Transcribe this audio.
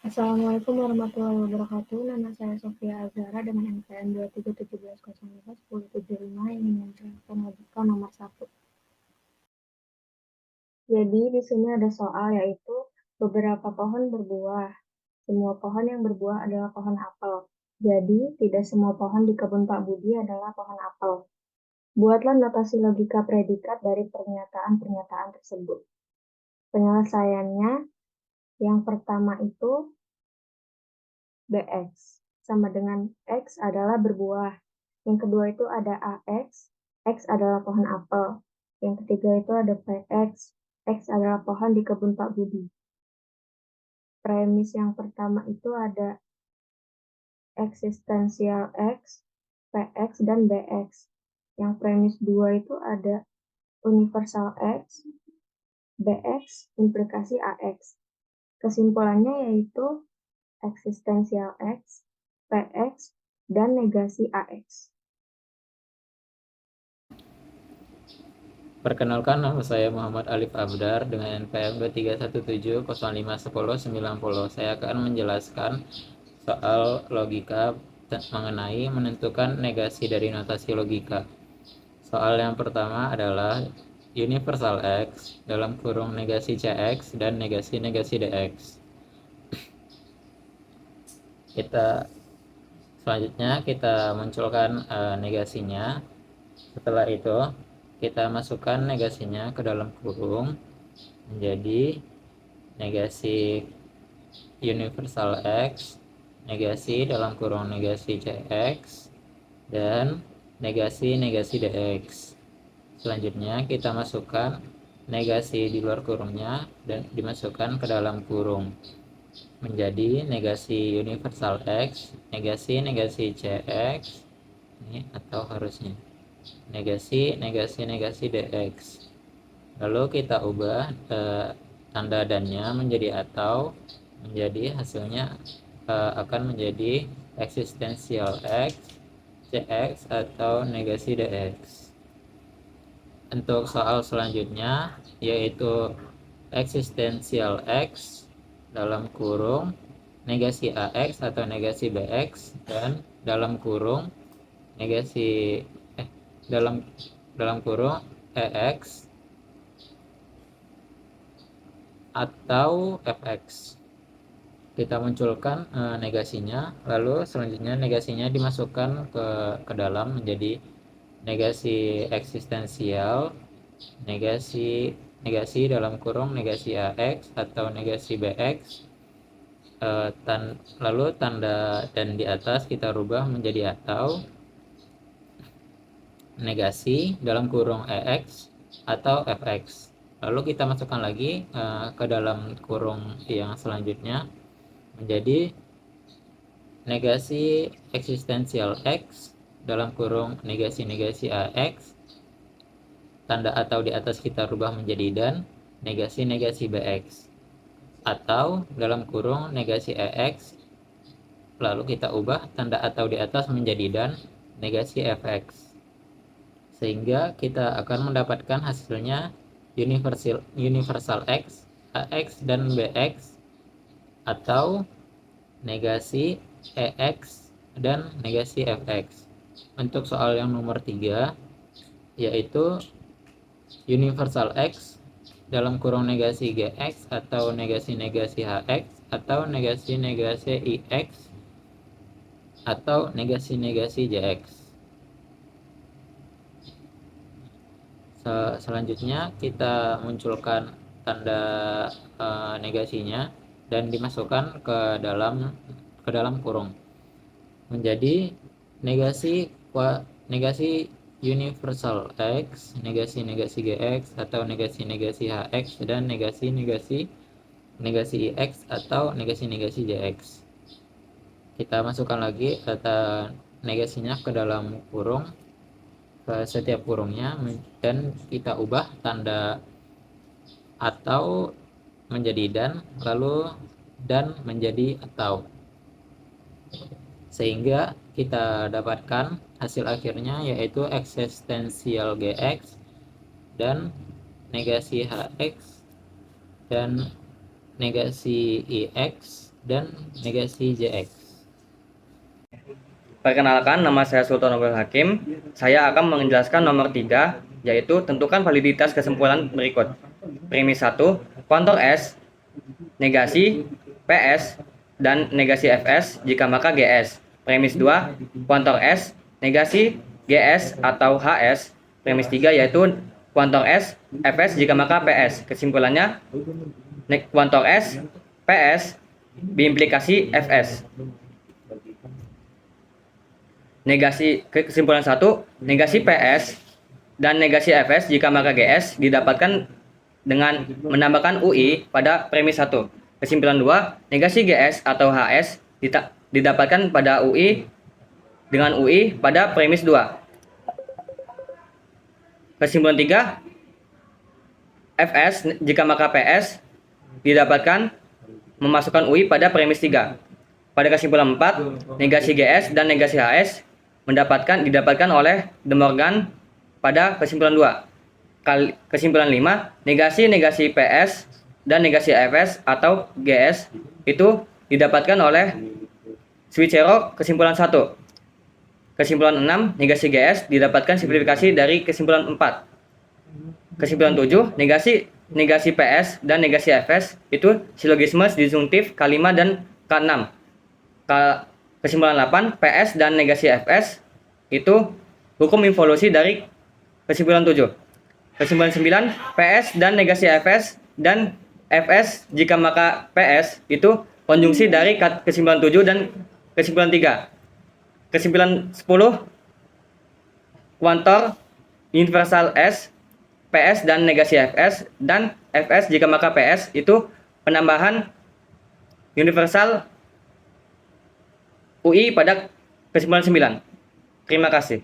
Assalamualaikum warahmatullahi wabarakatuh. Nama saya Sofia Azhara dengan NPM 2317051075 yang menjelaskan logika nomor 1. Jadi di sini ada soal yaitu beberapa pohon berbuah. Semua pohon yang berbuah adalah pohon apel. Jadi tidak semua pohon di kebun Pak Budi adalah pohon apel. Buatlah notasi logika predikat dari pernyataan-pernyataan tersebut. Penyelesaiannya yang pertama itu Bx sama dengan X adalah berbuah. Yang kedua itu ada AX, X adalah pohon apel. Yang ketiga itu ada PX, X adalah pohon di kebun Pak Budi. Premis yang pertama itu ada eksistensial X, PX, dan BX. Yang premis dua itu ada universal X, BX, implikasi AX. Kesimpulannya yaitu eksistensial X, PX, dan negasi AX. Perkenalkan, nama saya Muhammad Alif Abdar dengan NPM 2317051090. Saya akan menjelaskan soal logika mengenai menentukan negasi dari notasi logika. Soal yang pertama adalah universal X dalam kurung negasi CX dan negasi-negasi DX. Selanjutnya kita munculkan negasinya. Setelah itu kita masukkan negasinya ke dalam kurung menjadi negasi universal X, negasi dalam kurung negasi CX, dan negasi-negasi DX. Selanjutnya kita masukkan negasi di luar kurungnya dan dimasukkan ke dalam kurung menjadi negasi universal X, negasi-negasi CX, ini atau harusnya negasi DX. Lalu kita ubah tanda dannya menjadi atau, menjadi hasilnya akan menjadi eksistensial X, CX, atau negasi DX. Untuk soal selanjutnya yaitu eksistensial X dalam kurung negasi AX atau negasi BX dan dalam kurung negasi dalam kurung EX atau Fx. Kita munculkan negasinya, lalu selanjutnya negasinya dimasukkan ke dalam menjadi negasi eksistensial, negasi dalam kurung negasi AX atau negasi BX. Lalu tanda dan di atas kita rubah menjadi atau negasi dalam kurung EX atau Fx. Lalu kita masukkan lagi ke dalam kurung yang selanjutnya menjadi negasi eksistensial X dalam kurung negasi-negasi AX, tanda atau di atas kita rubah menjadi dan negasi-negasi BX, atau dalam kurung negasi EX, lalu kita ubah tanda atau di atas menjadi dan negasi Fx, sehingga kita akan mendapatkan hasilnya universal X, AX, dan BX, atau negasi EX dan negasi Fx. Untuk soal yang nomor 3 yaitu universal X dalam kurung negasi GX atau negasi-negasi HX atau negasi-negasi IX atau negasi-negasi JX. Selanjutnya kita munculkan tanda negasinya dan dimasukkan ke dalam kurung menjadi negasi universal X, negasi-negasi GX atau negasi-negasi HX dan negasi-negasi IX atau negasi-negasi JX. Kita masukkan lagi data negasinya ke dalam kurung, ke setiap kurungnya, dan kita ubah tanda atau menjadi dan, lalu dan menjadi atau, sehingga kita dapatkan hasil akhirnya yaitu eksistensial GX dan negasi HX dan negasi IX dan negasi JX. Perkenalkan, nama saya Sultan Nurul Hakim. Saya akan menjelaskan nomor 3, yaitu tentukan validitas kesimpulan berikut. Premis 1, kuantor S, negasi PS, dan negasi FS jika maka GS. Premis 2, kuantor S, negasi GS atau HS. Premis 3 yaitu kuantor S, FS jika maka PS. Kesimpulannya, kuantor S, PS, biimplikasi FS. Kesimpulan 1, negasi PS dan negasi FS jika maka GS didapatkan dengan menambahkan UI pada premis 1. Kesimpulan 2, negasi GS atau HS didapatkan pada UI dengan UI pada premis 2. Kesimpulan 3, FS jika maka PS didapatkan memasukkan UI pada premis 3. Pada kesimpulan 4, negasi GS dan negasi HS didapatkan oleh De Morgan pada kesimpulan 2. Kesimpulan 5, negasi PS dan negasi FS atau GS itu didapatkan oleh Switchero kesimpulan 1. Kesimpulan 6, negasi GS didapatkan simplifikasi dari kesimpulan 4. Kesimpulan 7, negasi PS dan negasi FS itu silogisme disjungtif K5 dan K6. Kesimpulan 8, PS dan negasi FS itu hukum involusi dari kesimpulan 7. Kesimpulan 9, PS dan negasi FS dan FS jika maka PS itu konjungsi dari kesimpulan 7 dan kesimpulan 3. Kesimpulan 10, kuantor universal S, PS dan negasi FS dan FS jika maka PS itu penambahan universal UI pada kesimpulan 9. Terima kasih.